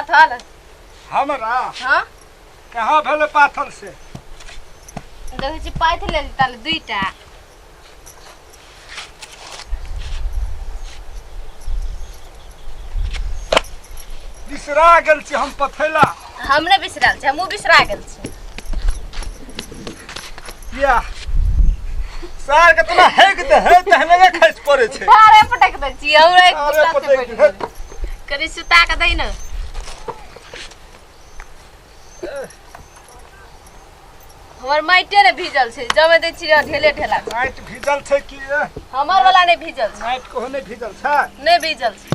पाथल हमरा हां कहाँ भेले पाथल से देखै छी पाथल ले ताले दुईटा बिसरा गेल छी हम पथैला हमने बिसराल छी हमहु बिसरा गेल छी या सार के तना हेग दे हे तहने खस पड़े छै अरे पटक दे छी हमरा एक अरे गुस्सा से पटक पड़ करी सुता के दई न हमर माइटे ने भीजल छै जमे दे छी ढेले ढेला माइट भीजल छै कि हमर वाला नहीं भीजल छै माइट को नहीं भीजल छै नहीं भीजल छै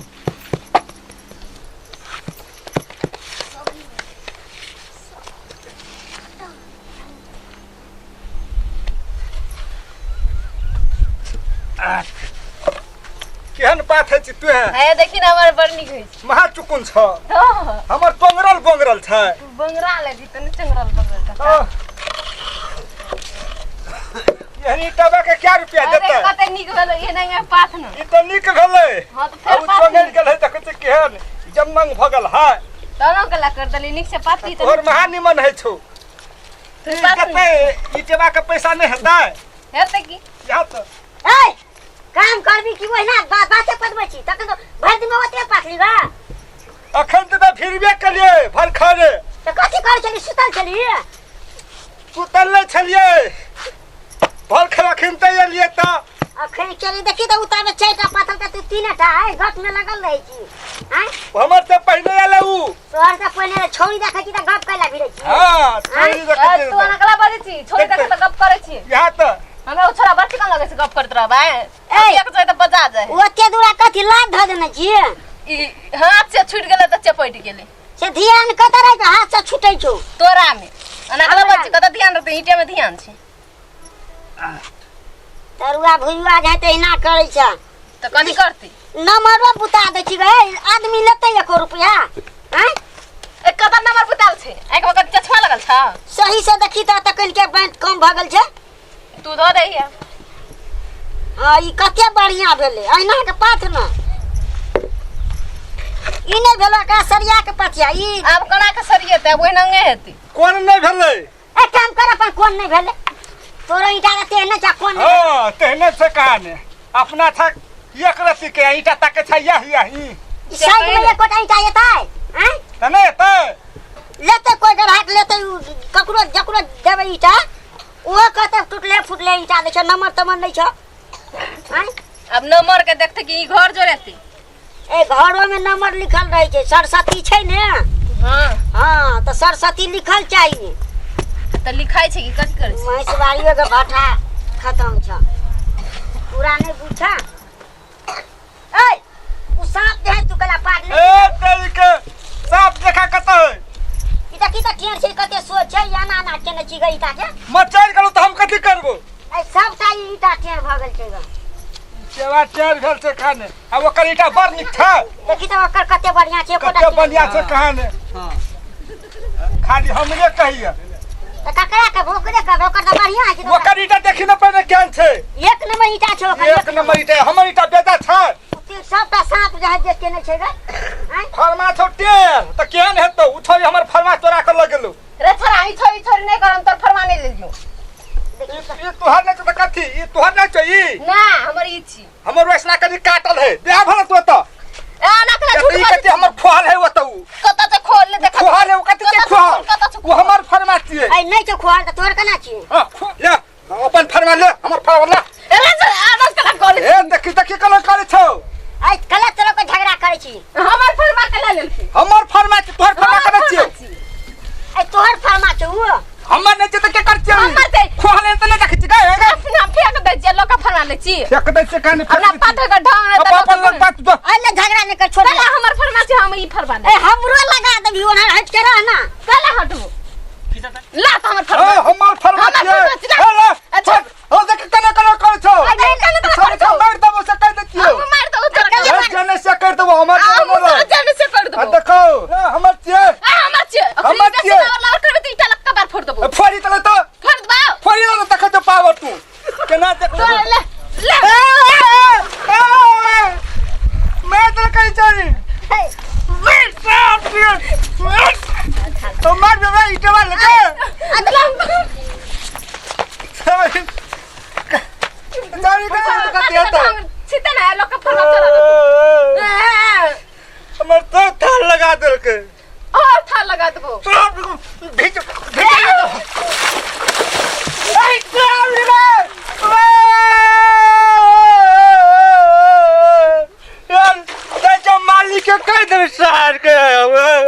केहन बात है छी तू है देखि न हमर बड़ निक होई छै महा चुकुन छ तो हमर बोंगरल छै बंगरा लगी त नहीं चंगरल बंगरा यही टबा के क्या रुपया देते अरे कते निक भेल ये नहीं पाथ न ई तो निक भेले हां तो फिर अब चंगेल गेल है त कते केहन जमंग भगल है तनो कला कर दली निक से पाथी त और महा निमन है छौ कते ई टबा के पैसा नहीं हेतै हेतै की या त ए काम करबी की ओहिना बाते पदबै छी तखन तो भरि दिन में ओते पाथली बा अखन त फिरबे कलिए भल खाने त कथि कर चली सुतल चली सुतल नहीं छलिए भल खा खिनते एलिए त अखन चली देखी त उतार में चारटा पाथल के तू तीनटा है गट में लगल रही छी हैं हमर से पहले आले उ तोहर से पहले छोरी देखै छी त गप कैला भिरै छी हां छोरी देखते तू नकला बाजे छी छोरी देखे त गप करे छी यहाँ त हमरा ओ छोरा बच्ची कन लगे से गप करत रहबा एक जाय त बजा जाय ओते दूरा कथि लाद ध देने छी ई हाथ से छूट गेले त चपैट गेले से ध्यान कत रह के हाथ से छूटै छौ तोरा में नकला बच्ची कत ध्यान रहते ईटे में ध्यान छै तरुआ भुइया जाय त इना करै छ त कथि करती नंबरो बुता दै छी गे आदमी लेतै 1 रुपया हैं एक कदम नंबर बुताल छै एक वक्त चश्मा लगल छ सही से देखी त तकल के बैंक कम भ गेल छै तू दो दहिया हां ई कते बढ़िया भेले अहिना के पाथ न ई नै भेला का सरिया के पथिया ई अब कना के सरियते ओइ नंगे हेती कोन नहीं भेले ए काम कर अपन कोन नै भेले तोरो ईटा के तेने चा कोन नै हां तेहने से कहाने अपना था एक रति के ईटा तक छै यही साइड में एक ईटा येतै हैं तने त लेते कोई ग्राहक लेते ककरो जकरो देबे ईटा ओ कते टूटले फुटले ईटा दे छ नंबर तमन नै छ हैं अब नंबर के देखते कि ई घर जोरेती ए घरो में नंबर लिखल रहे छै सरस्वती छै ने हां हां त सरस्वती लिखल चाहिए त लिखाई छै कि कथि करे छै महिषवाड़ियों के भाटा खत्म छ पूरा नहीं पूछा ए उ सांप दे तू कला पार ले ए तेरी के सांप देखा कत है इता की त केर छै कते सोच छै या ना केने छी गई ता के मचार करू त हम कथि करबो ए सबटा ईटा केर भ गेल छै ग सेवा टेर भेल से खाने अब ओकर ईटा बड़ निक था देखी त ओकर कते बढ़िया छै कते बढ़िया से कहाने हां खाली हमरे कहिए त ककरा के भोकरे के ओकर त बढ़िया छै ओकर ईटा देखि न पड़े केहन छै एक नंबर ईटा छै ओकर एक नंबर ईटा हमर ईटा बेटा छै सबटा सांप जहाज जे केने छै ग हैं फरमा छौ टेर त केहन हेतौ उठोई हमर फरमा चोरा कर लगेलु रे छोरा ई छोरी नहीं करम तोर फरमाने ले लियो ई तोहर नै त कथि ई तोहर नै छै ई ना हमर ई छी हमर वैसना कनी काटल है बियाह भला तो त ए नकला झूठ ई कते हमर खोल है ओतौ कत से खोल ले देख खोल है ओ कते के खोल वो हमर फरमा छिए ए नै छै खोल त तोर केना छी हां ले अपन फरमा ले हमर फरमा ले ए रे आनस कला कर ए देखि देखि कला करे छौ ए गलत तरह के झगड़ा करे छी हमर फरमा कला लेलखी हमर फरमा छी तोहर फरमा करे छिए ए तोहर फरमा छै वो हमर नै छै त के कर छिए हमर छै खोल है त ले देखि गए अपना फेंक दे जे लोग फरमा ले छी फेंक दे से काने अपना पाथे का ढंग रे अपन लोग बात दो अल्ले झगड़ा नहीं कर छोड़ कला हमर फरमा छै हम ई फरमा ए हमरो लगा देबी ओना हट के रह ना कला हटबो ला त हमर फरमा हमर फरमा छिए ए ले अच्छा ओ देख कने कने कर छौ अरे कने तो कर छौ मार दबो से कह देतियो हम मार दो ए जने से कर दबो हमर हम जने से कर दो देखो हमर छिए हमर छी हमर छिए लवर करबे त इटा लक्का बार फोड़ देबो फोड़ी तले तो फोड़ दबा फोड़ी न तक तो पावर तू केना देख तो ले ले मैं तो कहीं चली ए मैं तो मार दे भाई इटवा लगे जारी का दिया था सीता ना लोग का फला चला हमर तो थाल लगा दे के और था लगा दो तो भीच